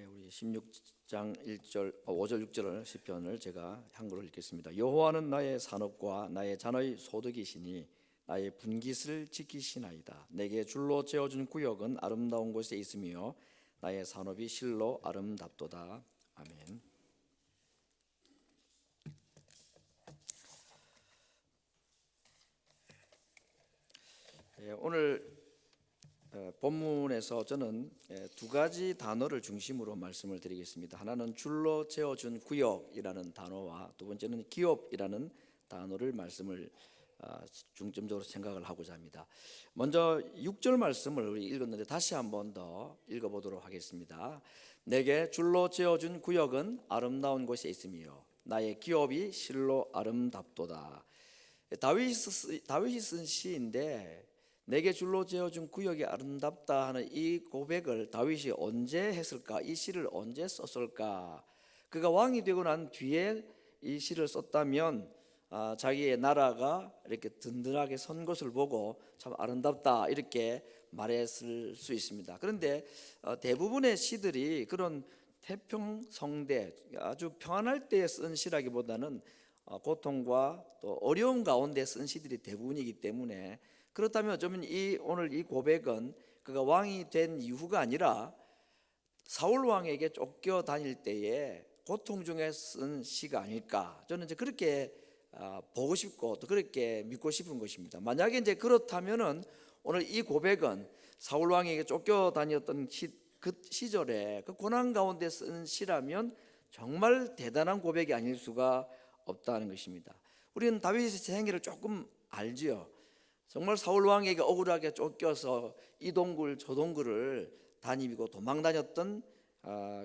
우리 16장 5절 6절 시편을 제가 한글로 읽겠습니다. 여호와는 나의 산업과 나의 잔의 소득이시니 나의 분깃을 지키시나이다. 내게 줄로 재어준 구역은 아름다운 곳에 있으며 나의 산업이 실로 아름답도다. 아멘. 오늘 본문에서 저는 두 가지 단어를 중심으로 말씀을 드리겠습니다. 하나는 줄로 재어준 구역이라는 단어와 두 번째는 기업이라는 단어를 말씀을 중점적으로 생각을 하고자 합니다. 먼저 6절 말씀을 우리 읽었는데 다시 한 번 더 읽어보도록 하겠습니다. 내게 줄로 재어준 구역은 아름다운 곳에 있으며 나의 기업이 실로 아름답도다. 다윗이 쓴 시인데 내게 줄로 재어준 구역이 아름답다 하는 이 고백을 다윗이 언제 했을까? 이 시를 언제 썼을까? 그가 왕이 되고 난 뒤에 이 시를 썼다면 자기의 나라가 이렇게 든든하게 선 것을 보고 참 아름답다 이렇게 말했을 수 있습니다. 그런데 대부분의 시들이 그런 태평성대 아주 평안할 때 쓴 시라기보다는 고통과 또 어려움 가운데 쓴 시들이 대부분이기 때문에, 그렇다면 어쩌면 오늘 이 고백은 그가 왕이 된 이후가 아니라 사울 왕에게 쫓겨 다닐 때에 고통 중에 쓴 시가 아닐까, 저는 이제 그렇게 보고 싶고 또 그렇게 믿고 싶은 것입니다. 만약에 이제 그렇다면은 오늘 이 고백은 사울 왕에게 쫓겨 다녔던 그 시절에 그 고난 가운데 쓴 시라면 정말 대단한 고백이 아닐 수가 없다는 것입니다. 우리는 다윗의 생애를 조금 알지요. 정말 사울 왕에게 억울하게 쫓겨서 이 동굴 저 동굴을 다니고 도망 다녔던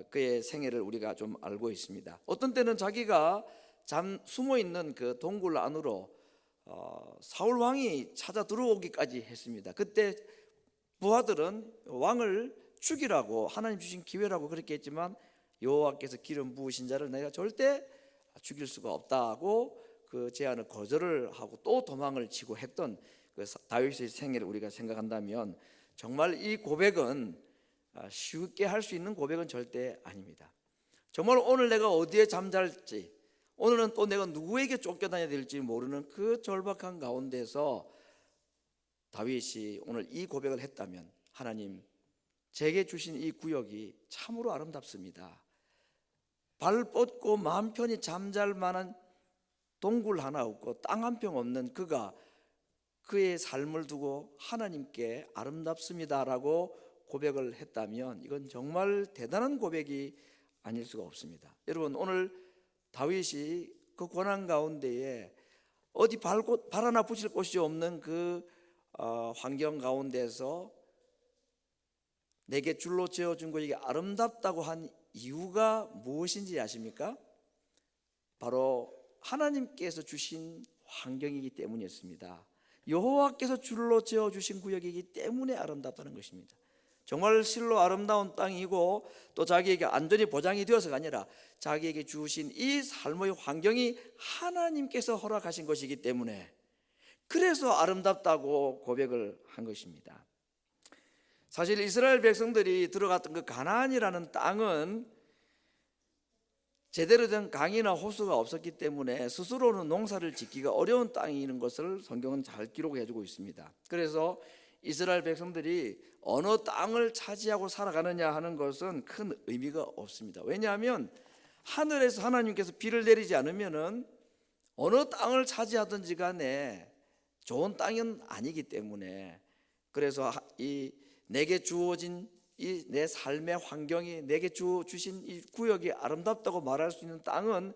그의 생애를 우리가 좀 알고 있습니다. 어떤 때는 자기가 숨어 있는 그 동굴 안으로 사울 왕이 찾아 들어오기까지 했습니다. 그때 부하들은 왕을 죽이라고, 하나님 주신 기회라고 그렇게 했지만 여호와께서 기름 부으신 자를 내가 절대 죽일 수가 없다고 그 제안을 거절을 하고 또 도망을 치고 했던 그 다윗의 생애를 우리가 생각한다면 정말 이 고백은 쉽게 할 수 있는 고백은 절대 아닙니다. 정말 오늘 내가 어디에 잠잘지, 오늘은 또 내가 누구에게 쫓겨다녀야 될지 모르는 그 절박한 가운데서 다윗이 오늘 이 고백을 했다면, 하나님 제게 주신 이 구역이 참으로 아름답습니다. 발 뻗고 마음 편히 잠잘 만한 동굴 하나 없고 땅 한 평 없는 그가 그의 삶을 두고 하나님께 아름답습니다라고 고백을 했다면 이건 정말 대단한 고백이 아닐 수가 없습니다. 여러분, 오늘 다윗이 그 고난 가운데에 어디 발 하나 붙일 곳이 없는 그 환경 가운데서 내게 줄로 재어준 것이 아름답다고 한 이유가 무엇인지 아십니까? 바로 하나님께서 주신 환경이기 때문이었습니다. 여호와께서 줄로 재어주신 구역이기 때문에 아름답다는 것입니다. 정말 실로 아름다운 땅이고 또 자기에게 안전이 보장이 되어서가 아니라 자기에게 주신 이 삶의 환경이 하나님께서 허락하신 것이기 때문에, 그래서 아름답다고 고백을 한 것입니다. 사실 이스라엘 백성들이 들어갔던 그 가나안이라는 땅은 제대로 된 강이나 호수가 없었기 때문에 스스로는 농사를 짓기가 어려운 땅인 것을 성경은 잘 기록해주고 있습니다. 그래서 이스라엘 백성들이 어느 땅을 차지하고 살아가느냐 하는 것은 큰 의미가 없습니다. 왜냐하면 하늘에서 하나님께서 비를 내리지 않으면은 어느 땅을 차지하든지 간에 좋은 땅은 아니기 때문에, 그래서 내게 주어진 이 내 삶의 환경이, 내게 주신 이 구역이 아름답다고 말할 수 있는 땅은,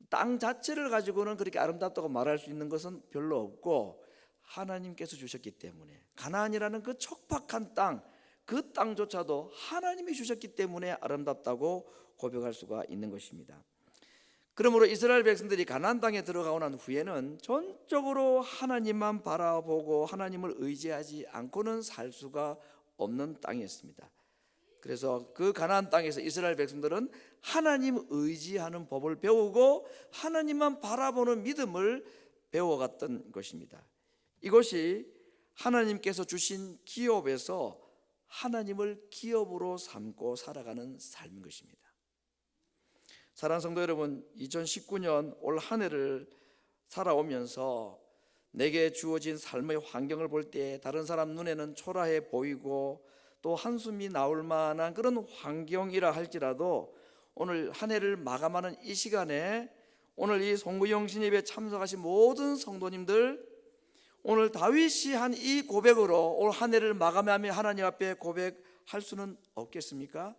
땅 자체를 가지고는 그렇게 아름답다고 말할 수 있는 것은 별로 없고 하나님께서 주셨기 때문에, 가나안이라는 그 척박한 땅, 그 땅조차도 하나님이 주셨기 때문에 아름답다고 고백할 수가 있는 것입니다. 그러므로 이스라엘 백성들이 가나안 땅에 들어가고 난 후에는 전적으로 하나님만 바라보고 하나님을 의지하지 않고는 살 수가 없는 땅이었습니다. 그래서 그 가나안 땅에서 이스라엘 백성들은 하나님 의지하는 법을 배우고 하나님만 바라보는 믿음을 배워갔던 것입니다. 이것이 하나님께서 주신 기업에서 하나님을 기업으로 삼고 살아가는 삶인 것입니다. 사랑하는 성도 여러분, 2019년 올 한 해를 살아오면서 내게 주어진 삶의 환경을 볼 때 다른 사람 눈에는 초라해 보이고 또 한숨이 나올 만한 그런 환경이라 할지라도 오늘 한 해를 마감하는 이 시간에 오늘 이 송구영 신예배에 참석하신 모든 성도님들, 오늘 다윗이 한 이 고백으로 올 한 해를 마감하며 하나님 앞에 고백할 수는 없겠습니까?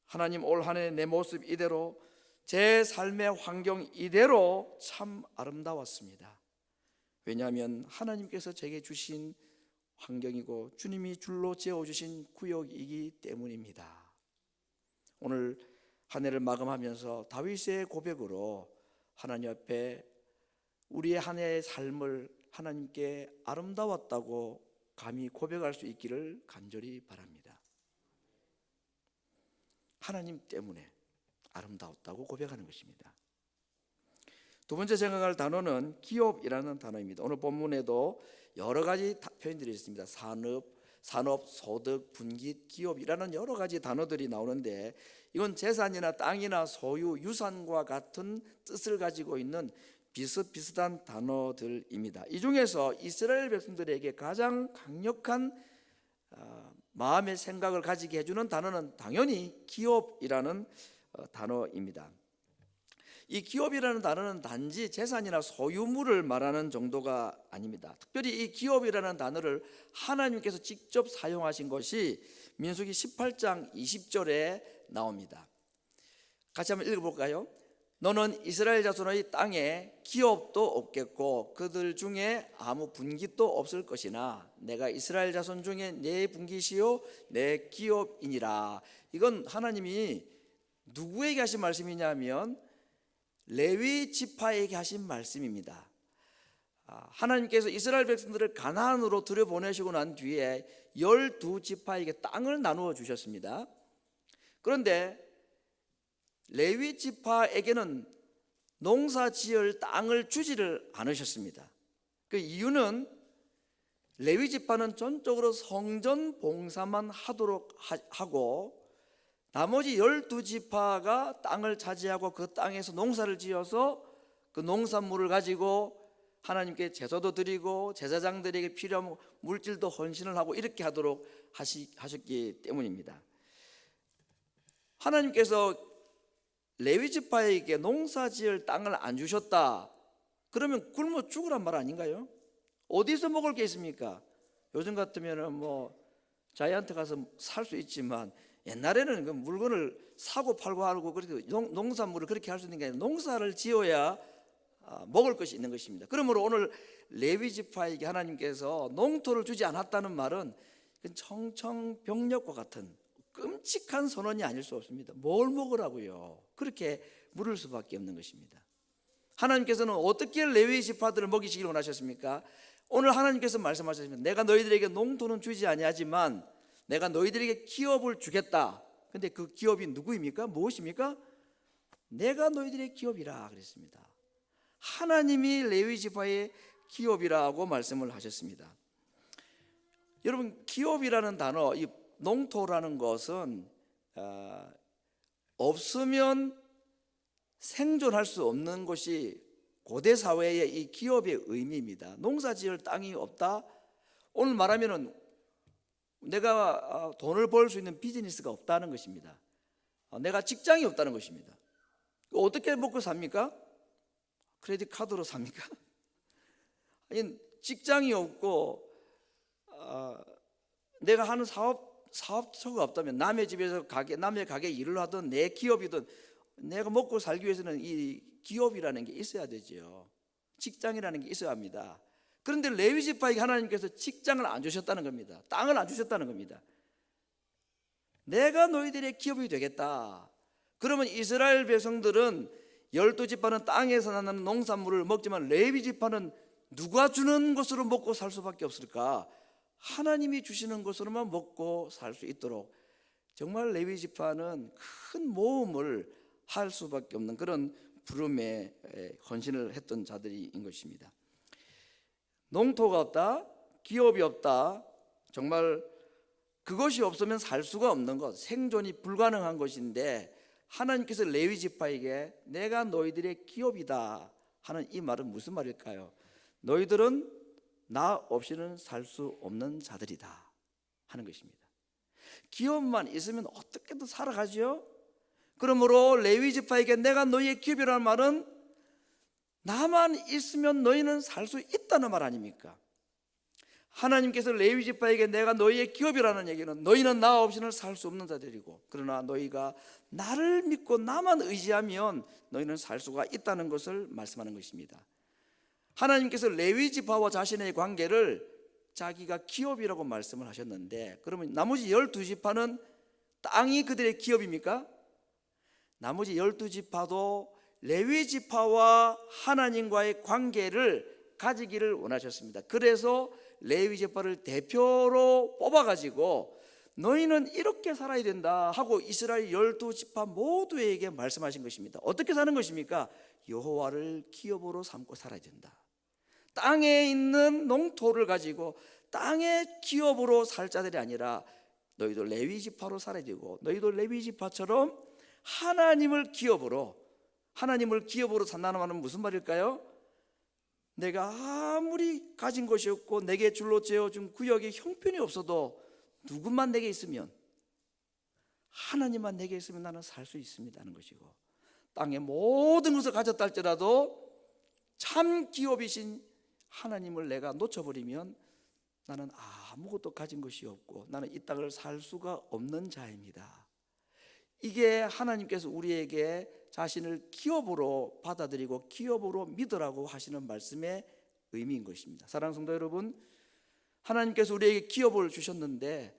하나님, 올 한 해 내 모습 이대로, 제 삶의 환경 이대로 참 아름다웠습니다. 왜냐하면 하나님께서 제게 주신 환경이고 주님이 줄로 재어주신 구역이기 때문입니다. 오늘 한 해를 마감하면서 다윗의 고백으로 하나님 앞에 우리의 한 해의 삶을 하나님께 아름다웠다고 감히 고백할 수 있기를 간절히 바랍니다. 하나님 때문에 아름다웠다고 고백하는 것입니다. 두 번째 생각할 단어는 기업이라는 단어입니다. 오늘 본문에도 여러 가지 표현들이 있습니다. 산업, 소득, 분깃, 기업이라는 여러 가지 단어들이 나오는데 이건 재산이나 땅이나 소유, 유산과 같은 뜻을 가지고 있는 비슷비슷한 단어들입니다. 이 중에서 이스라엘 백성들에게 가장 강력한 마음의 생각을 가지게 해주는 단어는 당연히 기업이라는 단어입니다. 이 기업이라는 단어는 단지 재산이나 소유물을 말하는 정도가 아닙니다. 특별히 이 기업이라는 단어를 하나님께서 직접 사용하신 것이 민수기 18장 20절에 나옵니다. 같이 한번 읽어볼까요? 너는 이스라엘 자손의 땅에 기업도 없겠고 그들 중에 아무 분깃도 없을 것이나 내가 이스라엘 자손 중에 내 분깃이요 내 기업이니라. 이건 하나님이 누구에게 하신 말씀이냐면 레위 지파에게 하신 말씀입니다. 하나님께서 이스라엘 백성들을 가나안으로 들여보내시고 난 뒤에 12지파에게 땅을 나누어 주셨습니다. 그런데 레위 지파에게는 농사 지을 땅을 주지를 않으셨습니다. 그 이유는 레위 지파는 전적으로 성전 봉사만 하도록 하고 나머지 12지파가 땅을 차지하고 그 땅에서 농사를 지어서 그 농산물을 가지고 하나님께 제사도 드리고 제사장들에게 필요한 물질도 헌신을 하고 이렇게 하도록 하셨기 때문입니다. 하나님께서 레위 지파에게 농사 지을 땅을 안 주셨다 그러면 굶어 죽으란 말 아닌가요? 어디서 먹을 게 있습니까? 요즘 같으면 뭐 자이언트 가서 살 수 있지만 옛날에는 그 물건을 사고 팔고 하고 그렇게 농산물을 그렇게 할 수 있는 게 아니라 농사를 지어야 먹을 것이 있는 것입니다. 그러므로 오늘 레위 지파에게 하나님께서 농토를 주지 않았다는 말은 청청병력과 같은 끔찍한 선언이 아닐 수 없습니다. 뭘 먹으라고요? 그렇게 물을 수밖에 없는 것입니다. 하나님께서는 어떻게 레위 지파들을 먹이시기를 원하셨습니까? 오늘 하나님께서 말씀하셨습니다. 내가 너희들에게 농토는 주지 아니하지만 내가 너희들에게 기업을 주겠다. 근데 그 기업이 누구입니까? 무엇입니까? 내가 너희들의 기업이라 그랬습니다. 하나님이 레위 지파의 기업이라고 말씀을 하셨습니다. 여러분, 기업이라는 단어, 이 농토라는 것은 없으면 생존할 수 없는 것이 고대 사회의 이 기업의 의미입니다. 농사 지을 땅이 없다. 오늘 말하면은 내가 돈을 벌 수 있는 비즈니스가 없다는 것입니다. 내가 직장이 없다는 것입니다. 어떻게 먹고 삽니까? 크레딧 카드로 삽니까? 아니, 직장이 없고 내가 하는 사업처가 없다면 남의 집에서 남의 가게 일을 하든 내 기업이든 내가 먹고 살기 위해서는 이 기업이라는 게 있어야 되죠. 직장이라는 게 있어야 합니다. 그런데 레위 지파에게 하나님께서 직장을 안 주셨다는 겁니다. 땅을 안 주셨다는 겁니다. 내가 너희들의 기업이 되겠다. 그러면 이스라엘 백성들은 12지파는 땅에서 나는 농산물을 먹지만 레위 지파는 누가 주는 것으로 먹고 살 수밖에 없을까? 하나님이 주시는 것으로만 먹고 살 수 있도록 정말 레위 지파는 큰 모험을 할 수밖에 없는 그런 부름에 헌신을 했던 자들인 것입니다. 농토가 없다, 기업이 없다, 정말 그것이 없으면 살 수가 없는 것, 생존이 불가능한 것인데 하나님께서 레위 지파에게 내가 너희들의 기업이다 하는 이 말은 무슨 말일까요? 너희들은 나 없이는 살 수 없는 자들이다 하는 것입니다. 기업만 있으면 어떻게든 살아가죠. 그러므로 레위 지파에게 내가 너희의 기업이라는 말은 나만 있으면 너희는 살 수 있다는 말 아닙니까? 하나님께서 레위 지파에게 내가 너희의 기업이라는 얘기는 너희는 나 없이는 살 수 없는 자들이고, 그러나 너희가 나를 믿고 나만 의지하면 너희는 살 수가 있다는 것을 말씀하는 것입니다. 하나님께서 레위 지파와 자신의 관계를 자기가 기업이라고 말씀을 하셨는데, 그러면 나머지 12지파는 땅이 그들의 기업입니까? 나머지 12지파도 레위 지파와 하나님과의 관계를 가지기를 원하셨습니다. 그래서 레위 지파를 대표로 뽑아가지고 너희는 이렇게 살아야 된다 하고 이스라엘 12지파 모두에게 말씀하신 것입니다. 어떻게 사는 것입니까? 여호와를 기업으로 삼고 살아야 된다. 땅에 있는 농토를 가지고 땅의 기업으로 살 자들이 아니라 너희도 레위 지파로 살아야 되고, 너희도 레위 지파처럼 하나님을 기업으로 산다는 말은 무슨 말일까요? 내가 아무리 가진 것이 없고 내게 줄로 재어준 구역에 형편이 없어도 누구만 내게 있으면, 하나님만 내게 있으면 나는 살 수 있습니다 하는 것이고, 땅의 모든 것을 가졌다 할지라도 참 기업이신 하나님을 내가 놓쳐버리면 나는 아무것도 가진 것이 없고 나는 이 땅을 살 수가 없는 자입니다. 이게 하나님께서 우리에게 자신을 기업으로 받아들이고 기업으로 믿으라고 하시는 말씀의 의미인 것입니다. 사랑하는 성도 여러분, 하나님께서 우리에게 기업을 주셨는데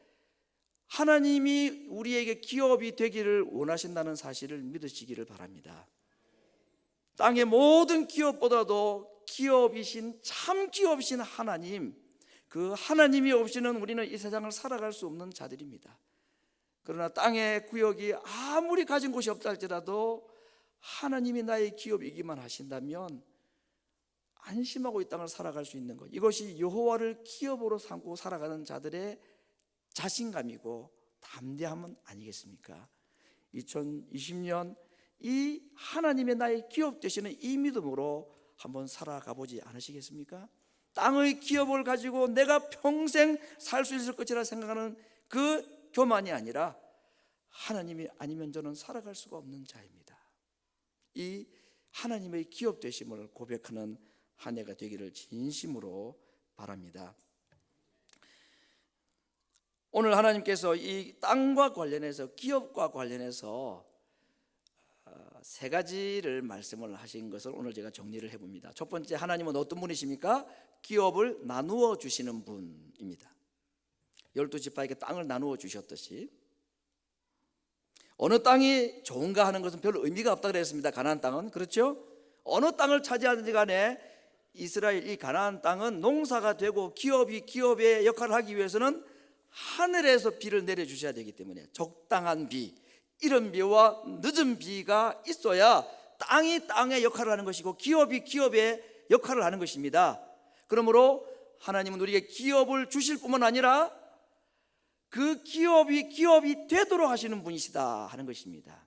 하나님이 우리에게 기업이 되기를 원하신다는 사실을 믿으시기를 바랍니다. 땅의 모든 기업보다도 기업이신, 참 기업이신 하나님, 그 하나님이 없이는 우리는 이 세상을 살아갈 수 없는 자들입니다. 그러나 땅의 구역이 아무리 가진 곳이 없다 할지라도 하나님이 나의 기업이기만 하신다면 안심하고 이 땅을 살아갈 수 있는 것, 이것이 여호와를 기업으로 삼고 살아가는 자들의 자신감이고 담대함은 아니겠습니까? 2020년 이 하나님의 나의 기업 되시는 이 믿음으로 한번 살아가 보지 않으시겠습니까? 땅의 기업을 가지고 내가 평생 살 수 있을 것이라 생각하는 그 교만이 아니라 하나님이 아니면 저는 살아갈 수가 없는 자입니다. 이 하나님의 기업 되심을 고백하는 한 해가 되기를 진심으로 바랍니다. 오늘 하나님께서 이 땅과 관련해서, 기업과 관련해서 세 가지를 말씀을 하신 것을 오늘 제가 정리를 해봅니다. 첫 번째, 하나님은 어떤 분이십니까? 기업을 나누어 주시는 분입니다. 12지파에게 땅을 나누어 주셨듯이, 어느 땅이 좋은가 하는 것은 별로 의미가 없다 그랬습니다. 가나안 땅은, 그렇죠? 어느 땅을 차지하든지 간에 이스라엘 이 가나안 땅은 농사가 되고 기업이 기업의 역할을 하기 위해서는 하늘에서 비를 내려주셔야 되기 때문에 적당한 비, 이른 비와 늦은 비가 있어야 땅이 땅의 역할을 하는 것이고 기업이 기업의 역할을 하는 것입니다. 그러므로 하나님은 우리에게 기업을 주실 뿐만 아니라 그 기업이 되도록 하시는 분이시다 하는 것입니다.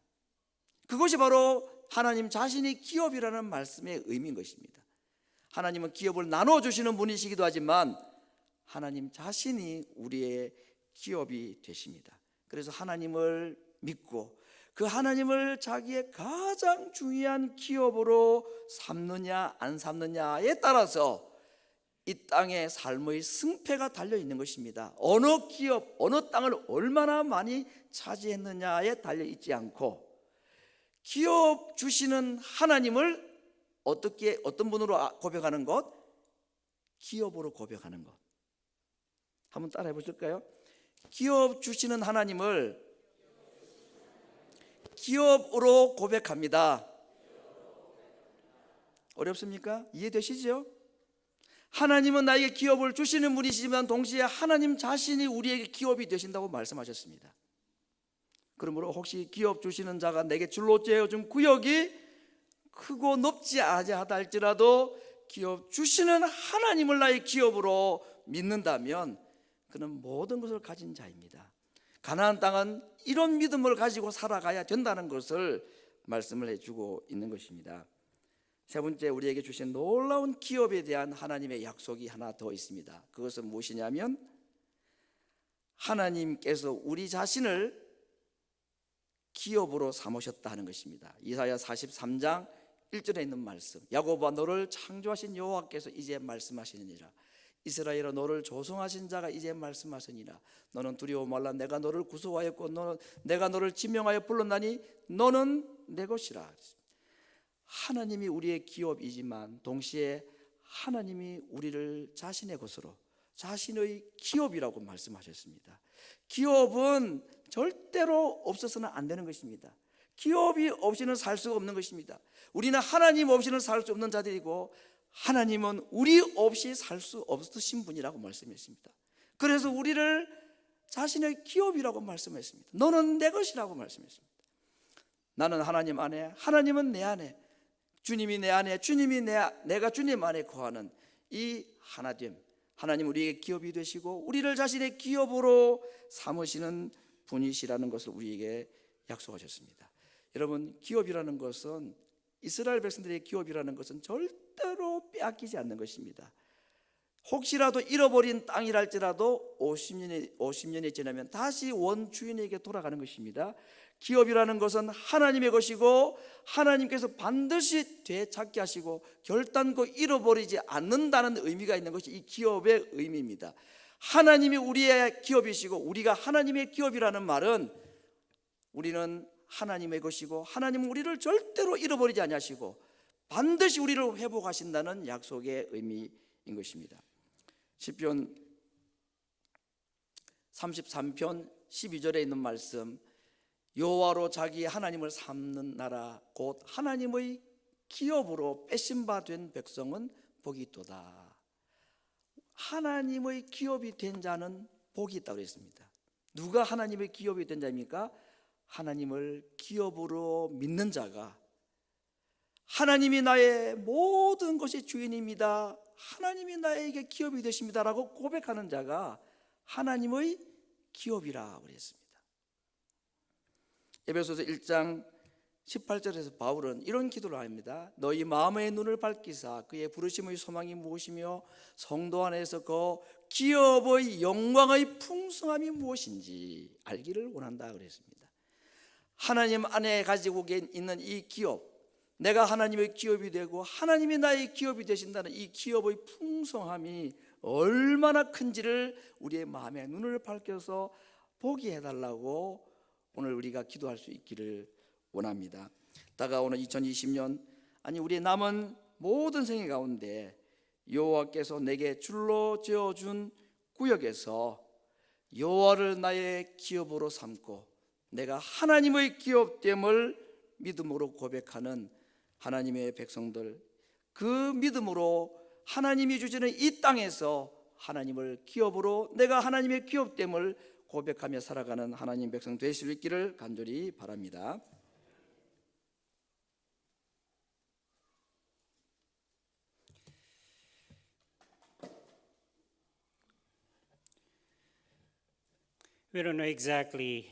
그것이 바로 하나님 자신이 기업이라는 말씀의 의미인 것입니다. 하나님은 기업을 나눠 주시는 분이시기도 하지만 하나님 자신이 우리의 기업이 되십니다. 그래서 하나님을 믿고 그 하나님을 자기의 가장 중요한 기업으로 삼느냐 안 삼느냐에 따라서 이 땅의 삶의 승패가 달려 있는 것입니다. 어느 기업, 어느 땅을 얼마나 많이 차지했느냐에 달려 있지 않고 기업 주시는 하나님을 어떤 분으로 고백하는 것? 기업으로 고백하는 것. 한번 따라해 보실까요? 기업 주시는 하나님을 기업으로 고백합니다. 어렵습니까? 이해되시죠? 하나님은 나에게 기업을 주시는 분이시지만 동시에 하나님 자신이 우리에게 기업이 되신다고 말씀하셨습니다. 그러므로 혹시 기업 주시는 자가 내게 줄로 재어준 구역이 크고 높지 아니하다 할지라도 기업 주시는 하나님을 나의 기업으로 믿는다면 그는 모든 것을 가진 자입니다. 가나안 땅은 이런 믿음을 가지고 살아가야 된다는 것을 말씀을 해주고 있는 것입니다. 세 번째, 우리에게 주신 놀라운 기업에 대한 하나님의 약속이 하나 더 있습니다. 그것은 무엇이냐면 하나님께서 우리 자신을 기업으로 삼으셨다 하는 것입니다. 이사야 43장 1절에 있는 말씀, 야곱아 너를 창조하신 여호와께서 이제 말씀하시느니라. 이스라엘아 너를 조성하신 자가 이제 말씀하시니라. 너는 두려워 말라. 내가 너를 구속하였고 내가 너를 지명하여 불렀나니 너는 내 것이라. 하나님이 우리의 기업이지만 동시에 하나님이 우리를 자신의 것으로, 자신의 기업이라고 말씀하셨습니다. 기업은 절대로 없어서는 안 되는 것입니다. 기업이 없이는 살 수가 없는 것입니다. 우리는 하나님 없이는 살 수 없는 자들이고 하나님은 우리 없이 살 수 없으신 분이라고 말씀했습니다. 그래서 우리를 자신의 기업이라고 말씀했습니다. 너는 내 것이라고 말씀했습니다. 나는 하나님 안에, 하나님은 내 안에, 주님이 내 안에, 주님이 내가 주님 안에 거하는 이 하나됨, 하나님 우리에게 기업이 되시고 우리를 자신의 기업으로 삼으시는 분이시라는 것을 우리에게 약속하셨습니다. 여러분, 기업이라는 것은, 이스라엘 백성들의 기업이라는 것은 절대로 빼앗기지 않는 것입니다. 혹시라도 잃어버린 땅이랄지라도 50년이 지나면 다시 원주인에게 돌아가는 것입니다. 기업이라는 것은 하나님의 것이고 하나님께서 반드시 되찾게 하시고 결단코 잃어버리지 않는다는 의미가 있는 것이 이 기업의 의미입니다. 하나님이 우리의 기업이시고 우리가 하나님의 기업이라는 말은 우리는 하나님의 것이고 하나님은 우리를 절대로 잃어버리지 아니하시고 반드시 우리를 회복하신다는 약속의 의미인 것입니다. 시편 33편 12절에 있는 말씀, 여호와로 자기 하나님을 삼는 나라 곧 하나님의 기업으로 빼신 바 된 백성은 복이 있도다. 하나님의 기업이 된 자는 복이 있다고 했습니다. 누가 하나님의 기업이 된 자입니까? 하나님을 기업으로 믿는 자가, 하나님이 나의 모든 것이 주인입니다, 하나님이 나에게 기업이 되십니다라고 고백하는 자가 하나님의 기업이라 그랬습니다. 에베소서 1장 18절에서 바울은 이런 기도를 합니다. 너희 마음의 눈을 밝히사 그의 부르심의 소망이 무엇이며 성도 안에서 그 기업의 영광의 풍성함이 무엇인지 알기를 원한다 그랬습니다. 하나님 안에 가지고 있는 이 기업, 내가 하나님의 기업이 되고 하나님이 나의 기업이 되신다는 이 기업의 풍성함이 얼마나 큰지를 우리의 마음의 눈을 밝혀서 보게 해달라고 오늘 우리가 기도할 수 있기를 원합니다. 다가오는 2020년, 아니 우리의 남은 모든 생애 가운데 여호와께서 내게 줄로 지어준 구역에서 여호와를 나의 기업으로 삼고 내가 하나님의 기업됨을 믿음으로 고백하는 하나님의 백성들, 그 믿음으로 하나님이 주시는 이 땅에서 하나님을 기업으로, 내가 하나님의 기업됨을 고백하며 살아가는 하나님 백성 되실 수 있기를 간절히 바랍니다. We don't know exactly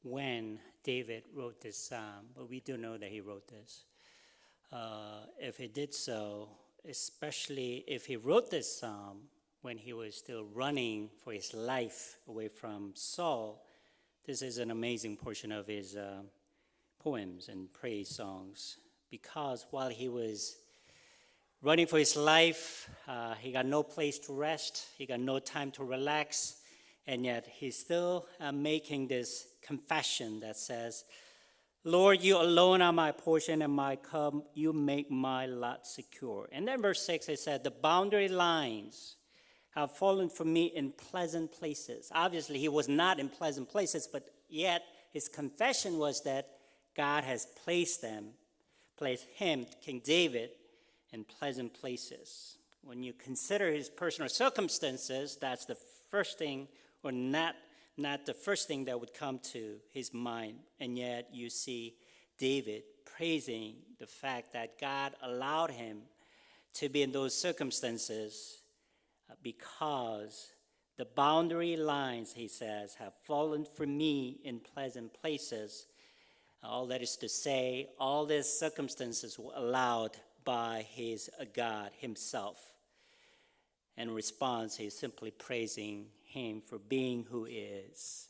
when David wrote this psalm, but we do know that he wrote this. If he did so, especially if he wrote this psalm when he was still running for his life away from Saul, this is an amazing portion of his poems and praise songs. Because while he was running for his life, he got no place to rest, he got no time to relax, and yet he's still making this confession that says, Lord, you alone are my portion and my cup. You make my lot secure. And then verse 6, it said, the boundary lines have fallen for me in pleasant places. Obviously, he was not in pleasant places, but yet his confession was that God has placed him, King David, in pleasant places. When you consider his personal circumstances, that's the first thing, or not the first thing that would come to his mind. And yet you see David praising the fact that God allowed him to be in those circumstances because The boundary lines, he says, have fallen for me in pleasant places. All that is to say, all these circumstances were allowed by his God himself. In response, he's simply praising him for being who he is.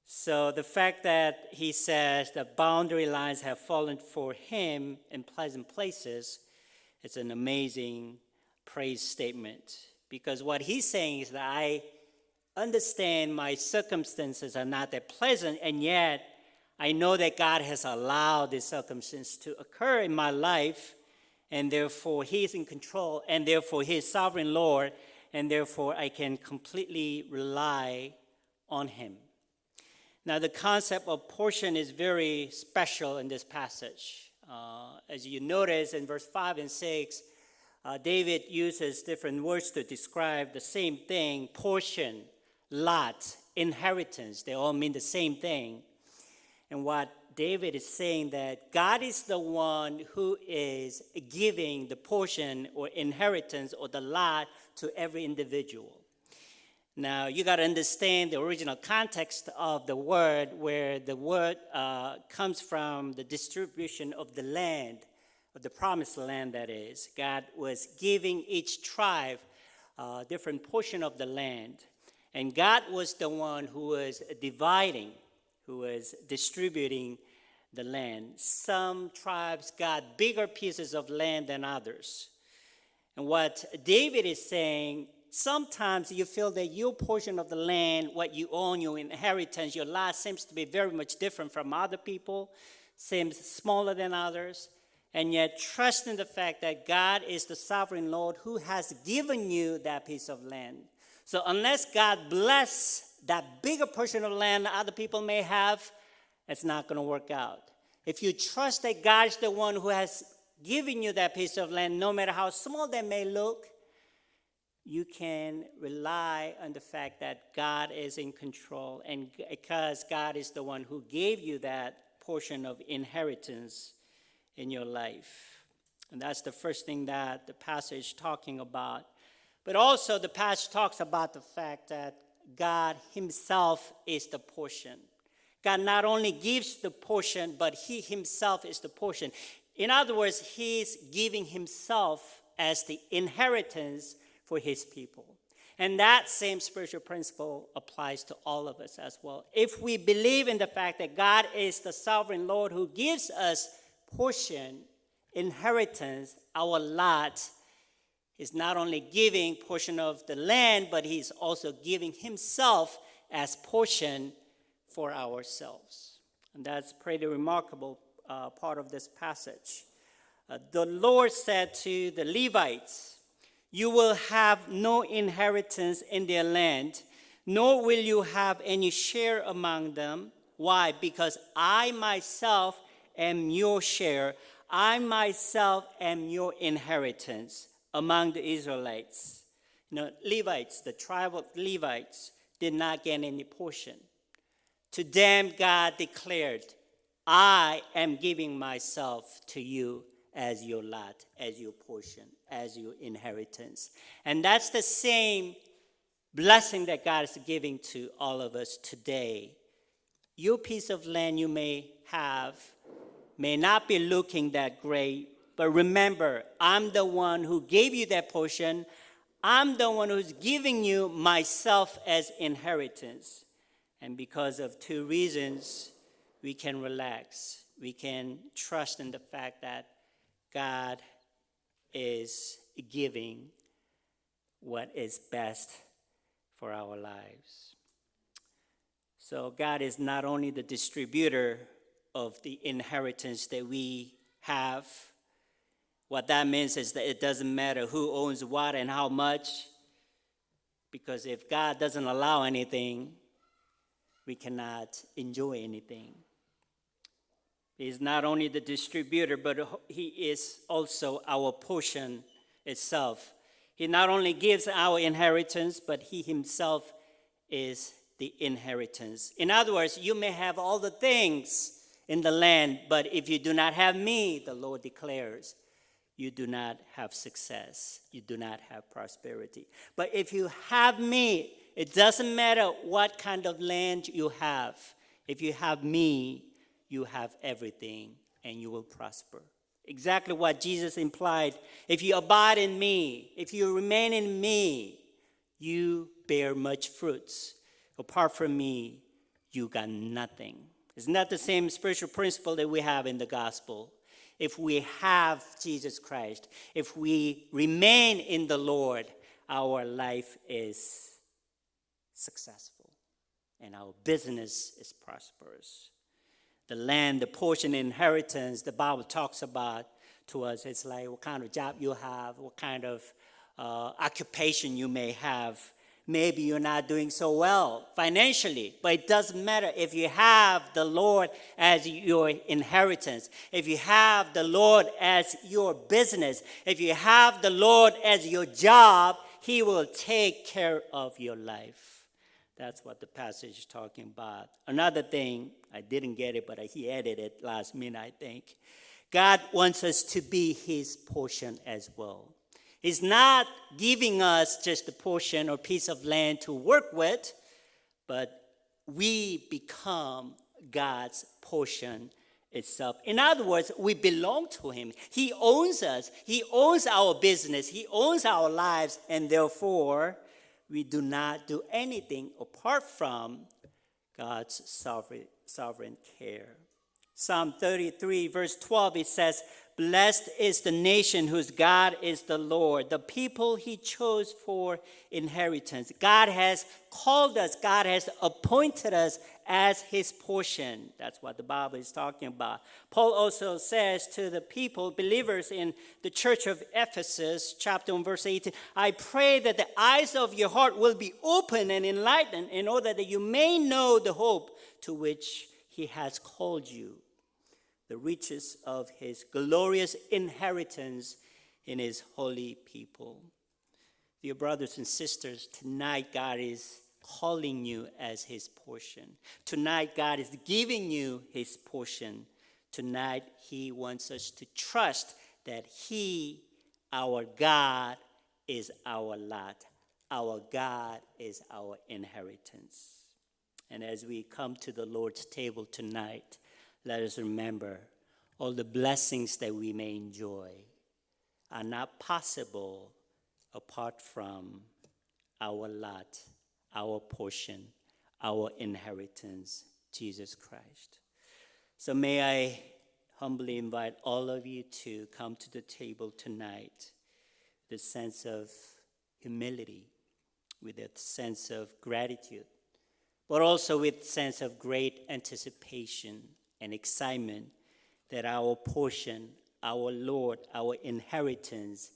So the fact that he says the boundary lines have fallen for him in pleasant places is an amazing praise statement. Because what he's saying is that I understand my circumstances are not that pleasant, and yet I know that God has allowed this circumstance to occur in my life, and therefore he is in control, and therefore he is sovereign Lord, and therefore I can completely rely on him. Now, the concept of portion is very special in this passage. As you notice in verse 5 and 6, David uses different words to describe the same thing: portion, lot, inheritance. They all mean the same thing. And what David is saying, that God is the one who is giving the portion or inheritance or the lot to every individual. Now, you got to understand the original context of the word, where the word comes from the distribution of the land, of the promised land, that is. God was giving each tribe a different portion of the land. And God was the one who was dividing, who was distributing the land. Some tribes got bigger pieces of land than others. And what David is saying, sometimes you feel that your portion of the land, what you own, your inheritance, your lot, seems to be very much different from other people, seems smaller than others, and yet trust in the fact that God is the sovereign Lord who has given you that piece of land. So unless God bless that bigger portion of land that other people may have, it's not going to work out. If you trust that God is the one who has given you that piece of land, no matter how small that may look, you can rely on the fact that God is in control, and because God is the one who gave you that portion of inheritance in your life. And that's the first thing that the passage is talking about. But also the passage talks about the fact that God himself is the portion. God not only gives the portion, but he himself is the portion. In other words, he's giving himself as the inheritance for his people. And that same spiritual principle applies to all of us as well. If we believe in the fact that God is the sovereign Lord who gives us portion, inheritance, our lot, is not only giving portion of the land, but he's also giving himself as portion for ourselves. And that's pretty remarkable part of this passage. The Lord said to the Levites, "You will have no inheritance in their land, nor will you have any share among them." Why? Because I myself am your share. I myself am your inheritance among the Israelites. Levites, the tribe of Levites, did not get any portion. To them, God declared, "I am giving myself to you as your lot, as your portion, as your inheritance." And that's the same blessing that God is giving to all of us today. Your piece of land you may have may not be looking that great, but remember, I'm the one who gave you that portion. I'm the one who's giving you myself as inheritance. And because of two reasons, we can relax. We can trust in the fact that God is giving what is best for our lives. So God is not only the distributor of the inheritance that we have. What that means is that it doesn't matter who owns what and how much, because if God doesn't allow anything, we cannot enjoy anything. He's not only the distributor, but he is also our portion itself. He not only gives our inheritance, but he himself is the inheritance. In other words, you may have all the things in the land, but if you do not have me, the Lord declares, you do not have success. You do not have prosperity. But if you have me, it doesn't matter what kind of land you have. If you have me, you have everything and you will prosper. Exactly what Jesus implied. If you abide in me, if you remain in me, you bear much fruits. Apart from me, you got nothing. It's not the same spiritual principle that we have in the gospel. If we have Jesus Christ, if we remain in the Lord, our life is successful and our business is prosperous. The land, the portion inheritance, the Bible talks about to us, it's like what kind of job you have, what kind of occupation you may have. Maybe you're not doing so well financially, but it doesn't matter if you have the Lord as your inheritance, if you have the Lord as your business, if you have the Lord as your job, He will take care of your life. That's what the passage is talking about. Another thing, I didn't get it, but he added it last minute, I think. God wants us to be His portion as well. He's not giving us just a portion or piece of land to work with, but we become God's portion itself. In other words, we belong to Him. He owns us. He owns our business. He owns our lives, and therefore, we do not do anything apart from God's sovereign care. Psalm 33, verse 12, it says, "Blessed is the nation whose God is the Lord, the people He chose for inheritance." God has called us, God has appointed us as His portion. That's what the Bible is talking about. Paul also says to the people, believers in the church of Ephesus, chapter 1, verse 18, "I pray that the eyes of your heart will be open and enlightened in order that you may know the hope to which He has called you, the riches of His glorious inheritance in His holy people." Dear brothers and sisters, tonight God is calling you as His portion. Tonight God is giving you His portion. Tonight He wants us to trust that He, our God, is our lot. Our God is our inheritance. And as we come to the Lord's table tonight, let us remember all the blessings that we may enjoy are not possible apart from our lot, our portion, our inheritance, Jesus Christ. So may I humbly invite all of you to come to the table tonight with a sense of humility, with a sense of gratitude, but also with a sense of great anticipation and excitement that our portion, our Lord, our inheritance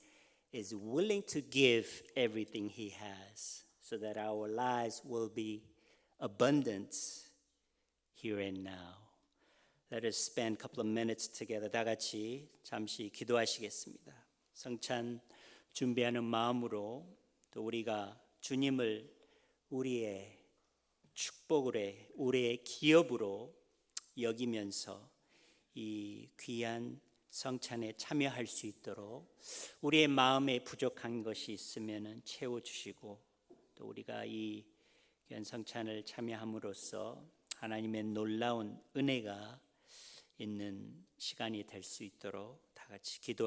is willing to give everything He has so that our lives will be abundant here and now. Let us spend a couple of minutes together. 다 같이 잠시 기도하시겠습니다. 성찬 준비하는 마음으로 또 우리가 주님을 우리의 축복으로, 우리의 기업으로 여기면서 이 귀한 성찬에 참여할 수 있도록 우리의 마음에 부족한 것이 있으면 채워주시고, 또 우리가 이 귀한 성찬을 참여함으로써 하나님의 놀라운 은혜가 있는 시간이 될 수 있도록 다 같이 기도하겠습니다.